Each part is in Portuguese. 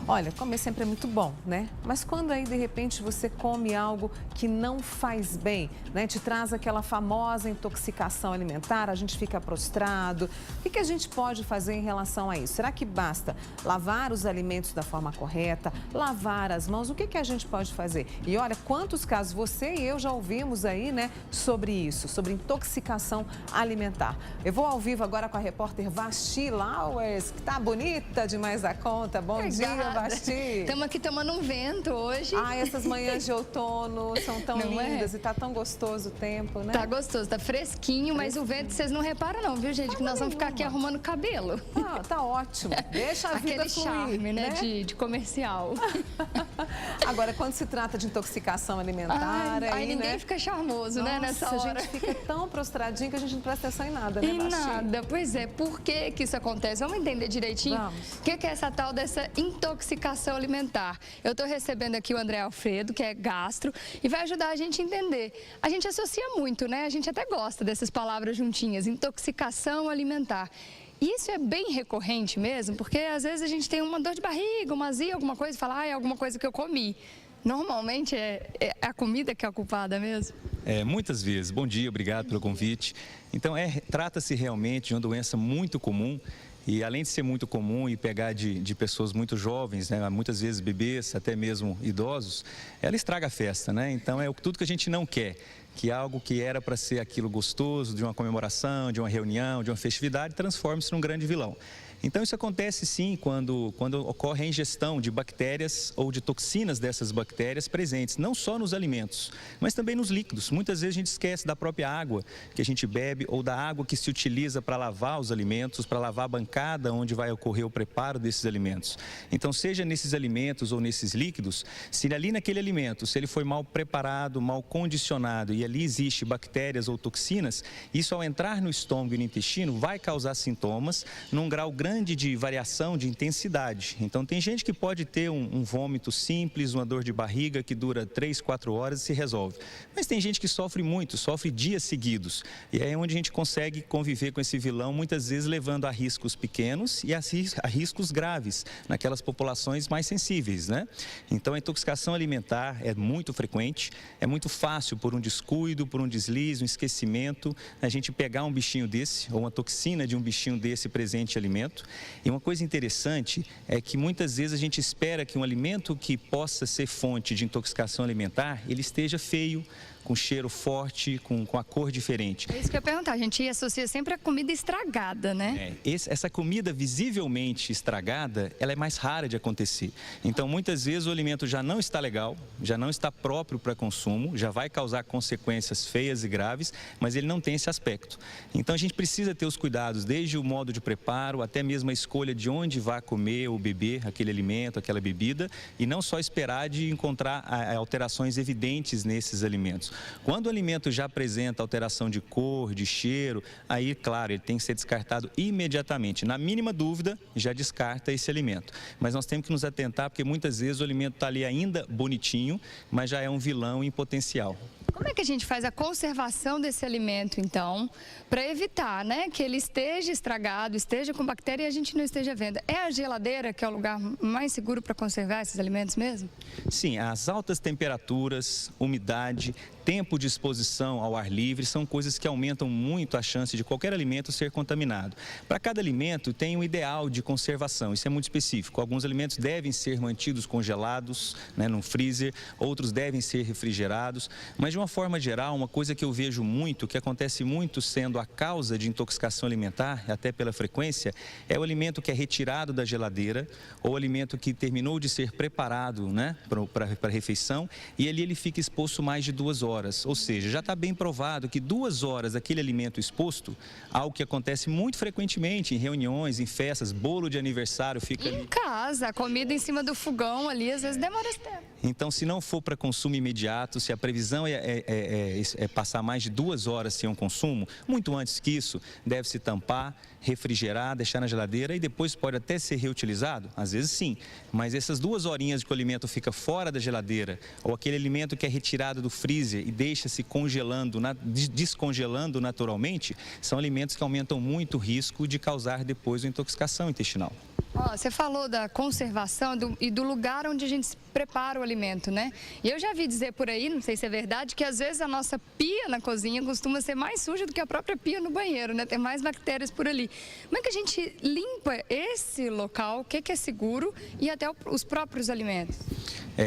Olha, comer sempre é muito bom, né? Mas quando aí, de repente, você come algo que não faz bem, né? Te traz aquela famosa intoxicação alimentar, a gente fica prostrado. O que a gente pode fazer em relação a isso? Será que basta lavar os alimentos da forma correta, lavar as mãos? O que a gente pode fazer? E olha, quantos casos você e eu já ouvimos aí, né, sobre isso, sobre intoxicação alimentar. Eu vou ao vivo agora com a repórter Vasti Lauers, que tá bonita demais da conta. Bom dia, Vasti. Estamos aqui tomando um vento hoje. Ai, essas manhãs de outono são tão lindas e tá tão gostoso o tempo, né? Tá gostoso, tá fresquinho, mas o vento vocês não reparam não, viu, gente? Que nós vamos ficar aqui arrumando cabelo. Ah, tá ótimo. Deixa a vida Aquele fluir, charme, né, de comercial. Agora, quando se trata de intoxicação alimentar, aí ninguém, né, fica charmoso, né, nessa hora. A gente fica tão prostradinho que a gente não presta atenção em nada, né, Em Vasti? nada. Pois é, por que que isso acontece? Vamos entender direitinho o que é essa tal dessa intoxicação alimentar. Eu estou recebendo aqui o André Alfredo, que é gastro, e vai ajudar a gente a entender. A gente associa muito, né? A gente até gosta dessas palavras juntinhas, intoxicação alimentar. E isso é bem recorrente mesmo, porque às vezes a gente tem uma dor de barriga, uma azia, alguma coisa, e fala, ah, é alguma coisa que eu comi. Normalmente é a comida que é a culpada mesmo? Muitas vezes. Bom dia, obrigado pelo convite. Então, trata-se realmente de uma doença muito comum e além de ser muito comum e pegar de pessoas muito jovens, né, muitas vezes bebês, até mesmo idosos, ela estraga a festa, né? Então, tudo que a gente não quer. Que algo que era para ser aquilo gostoso, de uma comemoração, de uma reunião, de uma festividade, transforma-se num grande vilão. Então isso acontece sim quando ocorre a ingestão de bactérias ou de toxinas dessas bactérias presentes, não só nos alimentos, mas também nos líquidos. Muitas vezes a gente esquece da própria água que a gente bebe ou da água que se utiliza para lavar os alimentos, para lavar a bancada onde vai ocorrer o preparo desses alimentos. Então seja nesses alimentos ou nesses líquidos, se ali naquele alimento, se ele foi mal preparado, mal condicionado e ali existe bactérias ou toxinas, isso ao entrar no estômago e no intestino vai causar sintomas num grau grande de variação de intensidade. Então tem gente que pode ter um vômito simples, uma dor de barriga que dura 3, 4 horas e se resolve. Mas tem gente que sofre muito, sofre dias seguidos. E é onde a gente consegue conviver com esse vilão, muitas vezes levando a riscos pequenos e a riscos graves, naquelas populações mais sensíveis, né? Então a intoxicação alimentar é muito frequente, é muito fácil por um descuido, por um deslize, um esquecimento, a gente pegar um bichinho desse, ou uma toxina de um bichinho desse presente em alimento. E uma coisa interessante é que muitas vezes a gente espera que um alimento que possa ser fonte de intoxicação alimentar, ele esteja feio, com cheiro forte, com a cor diferente. É isso que eu ia perguntar, a gente associa sempre a comida estragada, né? Essa comida visivelmente estragada, ela é mais rara de acontecer. Então, muitas vezes o alimento já não está legal, já não está próprio para consumo, já vai causar consequências feias e graves, mas ele não tem esse aspecto. Então, a gente precisa ter os cuidados, desde o modo de preparo, até mesmo a escolha de onde vai comer ou beber aquele alimento, aquela bebida, e não só esperar de encontrar alterações evidentes nesses alimentos. Quando o alimento já apresenta alteração de cor, de cheiro, aí, claro, ele tem que ser descartado imediatamente. Na mínima dúvida, já descarta esse alimento. Mas nós temos que nos atentar, porque muitas vezes o alimento está ali ainda bonitinho, mas já é um vilão em potencial. Como é que a gente faz a conservação desse alimento, então, para evitar, né, que ele esteja estragado, esteja com bactéria e a gente não esteja vendo? É a geladeira que é o lugar mais seguro para conservar esses alimentos mesmo? Sim, as altas temperaturas, umidade, tempo de exposição ao ar livre são coisas que aumentam muito a chance de qualquer alimento ser contaminado. Para cada alimento tem um ideal de conservação, isso é muito específico. Alguns alimentos devem ser mantidos congelados, né, no freezer, outros devem ser refrigerados, mas de uma forma geral, uma coisa que eu vejo muito, que acontece muito sendo a causa de intoxicação alimentar, até pela frequência, é o alimento que é retirado da geladeira ou o alimento que terminou de ser preparado, né, para a refeição e ali ele fica exposto mais de 2 horas. Ou seja, já está bem provado que 2 horas aquele alimento exposto, algo que acontece muito frequentemente em reuniões, em festas, bolo de aniversário fica ali. Em casa, a comida em cima do fogão ali, às vezes demora esse tempo. Então, se não for para consumo imediato, se a previsão é passar mais de 2 horas sem um consumo, muito antes que isso, deve-se tampar, refrigerar, deixar na geladeira e depois pode até ser reutilizado? Às vezes sim, mas essas 2 horinhas que o alimento fica fora da geladeira ou aquele alimento que é retirado do freezer e deixa-se congelando, descongelando naturalmente, são alimentos que aumentam muito o risco de causar depois uma intoxicação intestinal. Você falou da conservação e do lugar onde a gente prepara o alimento, né? E eu já vi dizer por aí, não sei se é verdade, que às vezes a nossa pia na cozinha costuma ser mais suja do que a própria pia no banheiro, né? Tem mais bactérias por ali. Como é que a gente limpa esse local, o que é seguro e até os próprios alimentos?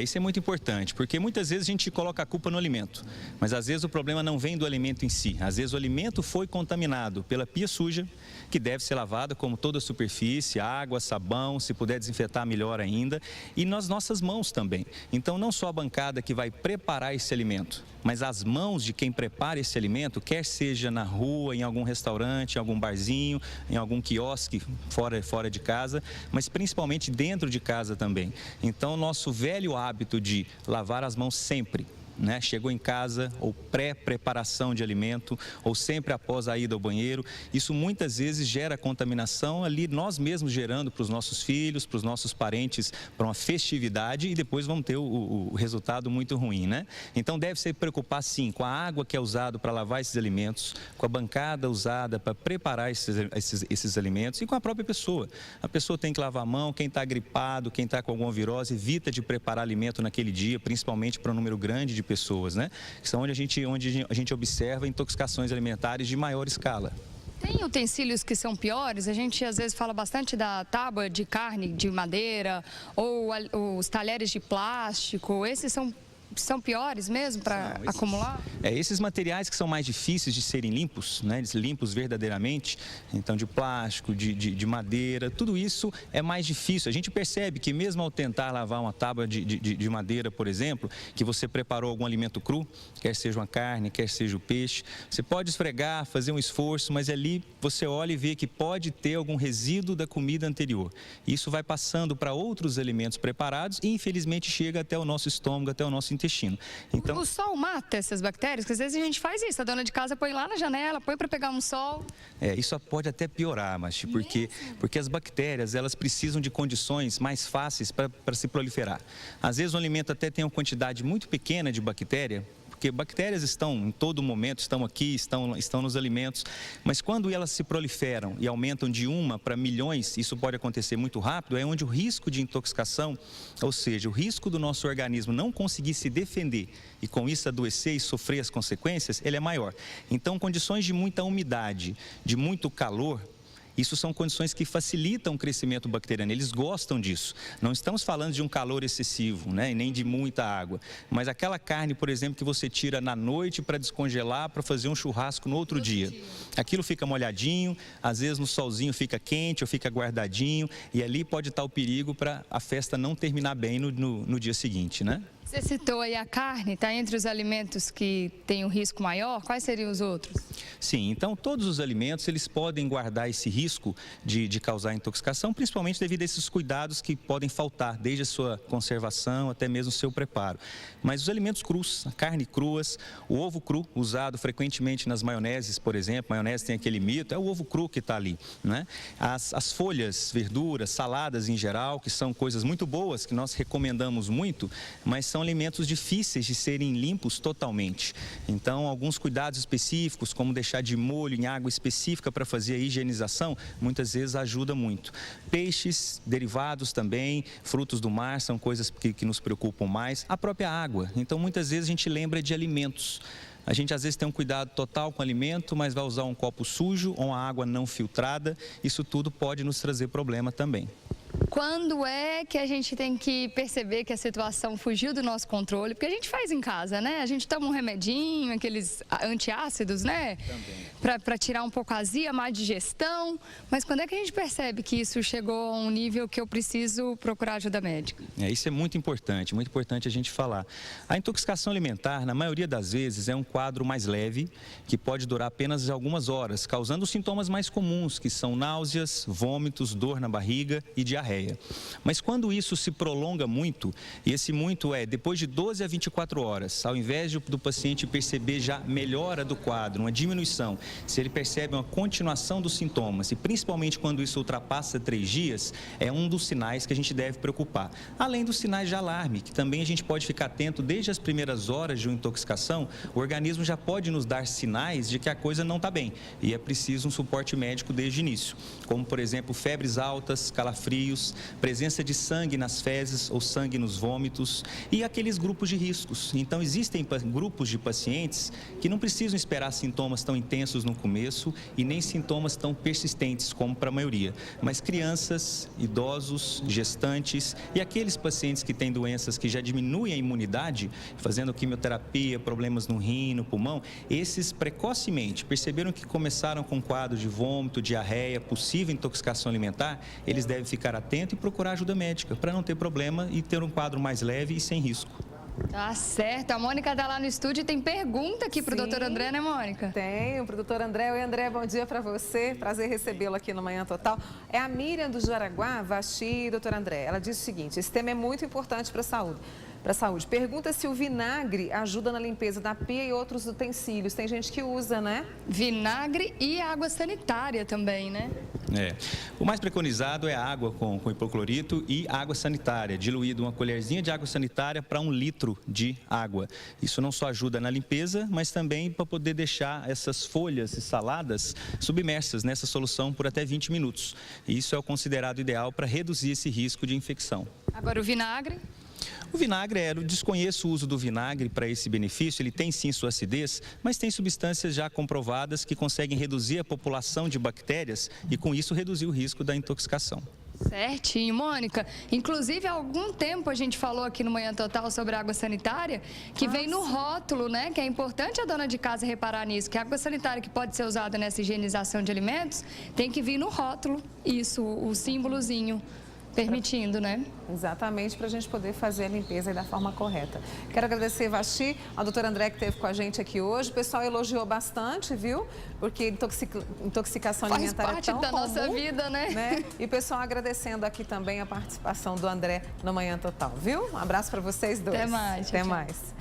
Isso é muito importante, porque muitas vezes a gente coloca a culpa no alimento, mas às vezes o problema não vem do alimento em si. Às vezes o alimento foi contaminado pela pia suja, que deve ser lavada como toda a superfície, água, sabão, se puder desinfetar melhor ainda, e nas nossas mãos também. Então não só a bancada que vai preparar esse alimento, mas as mãos de quem prepara esse alimento, quer seja na rua, em algum restaurante, em algum barzinho, em algum quiosque fora de casa, mas principalmente dentro de casa também. Então nosso velho hábito de lavar as mãos sempre, né? Chegou em casa, ou pré-preparação de alimento, ou sempre após a ida ao banheiro, isso muitas vezes gera contaminação ali, nós mesmos gerando para os nossos filhos, para os nossos parentes, para uma festividade, e depois vamos ter o resultado muito ruim, né? Então deve se preocupar sim com a água que é usada para lavar esses alimentos, com a bancada usada para preparar esses alimentos e com a própria pessoa. A pessoa tem que lavar a mão, quem está gripado, quem está com alguma virose, evita de preparar alimento naquele dia, principalmente para um número grande de pessoas, né? Que são onde a gente observa intoxicações alimentares de maior escala. Tem utensílios que são piores? A gente às vezes fala bastante da tábua de carne de madeira ou os talheres de plástico. Esses são piores mesmo para acumular? Esses materiais que são mais difíceis de serem limpos, né, limpos verdadeiramente, então de plástico, de madeira, tudo isso é mais difícil. A gente percebe que mesmo ao tentar lavar uma tábua de madeira, por exemplo, que você preparou algum alimento cru, quer seja uma carne, quer seja o peixe, você pode esfregar, fazer um esforço, mas ali você olha e vê que pode ter algum resíduo da comida anterior. Isso vai passando para outros alimentos preparados e infelizmente chega até o nosso estômago, até o nosso intestino. Então, o sol mata essas bactérias? Porque às vezes a gente faz isso, a dona de casa põe lá na janela, põe para pegar um sol. Isso pode até piorar, mas porque as bactérias, elas precisam de condições mais fáceis para se proliferar. Às vezes o alimento até tem uma quantidade muito pequena de bactéria, porque bactérias estão em todo momento, estão aqui, estão nos alimentos, mas quando elas se proliferam e aumentam de 1 para milhões, isso pode acontecer muito rápido, é onde o risco de intoxicação, ou seja, o risco do nosso organismo não conseguir se defender e com isso adoecer e sofrer as consequências, ele é maior. Então, condições de muita umidade, de muito calor, isso são condições que facilitam o crescimento bacteriano, eles gostam disso. Não estamos falando de um calor excessivo, né, e nem de muita água, mas aquela carne, por exemplo, que você tira na noite para descongelar, para fazer um churrasco no outro dia. Aquilo fica molhadinho, às vezes no solzinho fica quente ou fica guardadinho, e ali pode estar o perigo para a festa não terminar bem no dia seguinte, né? Você citou aí a carne, está entre os alimentos que têm um risco maior? Quais seriam os outros? Sim, então todos os alimentos eles podem guardar esse risco de causar intoxicação, principalmente devido a esses cuidados que podem faltar, desde a sua conservação até mesmo o seu preparo. Mas os alimentos crus, a carne cruas, o ovo cru, usado frequentemente nas maioneses, por exemplo, maionese tem aquele mito, é o ovo cru que está ali, né? As folhas, verduras, saladas em geral, que são coisas muito boas, que nós recomendamos muito, mas são alimentos difíceis de serem limpos totalmente. Então, alguns cuidados específicos, como deixar de molho em água específica para fazer a higienização, muitas vezes ajuda muito. Peixes, derivados também, frutos do mar, são coisas que nos preocupam mais. A própria água. Então, muitas vezes a gente lembra de alimentos. A gente às vezes tem um cuidado total com o alimento, mas vai usar um copo sujo ou uma água não filtrada. Isso tudo pode nos trazer problema também. Quando é que a gente tem que perceber que a situação fugiu do nosso controle? Porque a gente faz em casa, né? A gente toma um remedinho, aqueles antiácidos, né? Para tirar um pouco a azia, má digestão. Mas quando é que a gente percebe que isso chegou a um nível que eu preciso procurar ajuda médica? Isso é muito importante a gente falar. A intoxicação alimentar, na maioria das vezes, é um quadro mais leve, que pode durar apenas algumas horas, causando os sintomas mais comuns, que são náuseas, vômitos, dor na barriga e diarreia. Mas quando isso se prolonga muito, e esse muito é depois de 12 a 24 horas, ao invés do paciente perceber já melhora do quadro, uma diminuição, se ele percebe uma continuação dos sintomas, e principalmente quando isso ultrapassa 3 dias, é um dos sinais que a gente deve preocupar. Além dos sinais de alarme, que também a gente pode ficar atento desde as primeiras horas de uma intoxicação, o organismo já pode nos dar sinais de que a coisa não está bem, e é preciso um suporte médico desde o início, como por exemplo febres altas, calafrios, vadios, presença de sangue nas fezes ou sangue nos vômitos e aqueles grupos de riscos. Então, existem grupos de pacientes que não precisam esperar sintomas tão intensos no começo e nem sintomas tão persistentes como para a maioria. Mas crianças, idosos, gestantes e aqueles pacientes que têm doenças que já diminuem a imunidade, fazendo quimioterapia, problemas no rim, no pulmão, esses precocemente perceberam que começaram com quadro de vômito, diarreia, possível intoxicação alimentar, eles devem ficar atentos e procurar ajuda médica para não ter problema e ter um quadro mais leve e sem risco. Tá certo. A Mônica está lá no estúdio e tem pergunta aqui para o doutor André, né, Mônica? Tenho, para o doutor André. Oi, André, bom dia para você. Prazer recebê-lo aqui no Manhã Total. É a Miriam do Jaraguá, Vaxi, doutor André. Ela diz o seguinte: esse tema é muito importante para a saúde. Pergunta se o vinagre ajuda na limpeza da pia e outros utensílios. Tem gente que usa, né? Vinagre e água sanitária também, né? O mais preconizado é a água com hipoclorito e água sanitária, diluído uma colherzinha de água sanitária para 1 litro de água. Isso não só ajuda na limpeza, mas também para poder deixar essas folhas e saladas submersas nessa solução por até 20 minutos. E isso é o considerado ideal para reduzir esse risco de infecção. Agora o vinagre? O vinagre, eu desconheço o uso do vinagre para esse benefício, ele tem sim sua acidez, mas tem substâncias já comprovadas que conseguem reduzir a população de bactérias e com isso reduzir o risco da intoxicação. Certinho, Mônica. Inclusive, há algum tempo a gente falou aqui no Manhã Total sobre água sanitária, que vem no rótulo, né? Que é importante a dona de casa reparar nisso, que a água sanitária que pode ser usada nessa higienização de alimentos, tem que vir no rótulo, isso, o símbolozinho. Permitindo, né? Exatamente, para a gente poder fazer a limpeza da forma correta. Quero agradecer, Vaxi, ao doutor André que esteve com a gente aqui hoje. O pessoal elogiou bastante, viu? Porque intoxicação alimentar é tão comum. Faz parte da nossa vida, né? E o pessoal agradecendo aqui também a participação do André no Manhã Total, viu? Um abraço para vocês dois. Até mais. Até mais.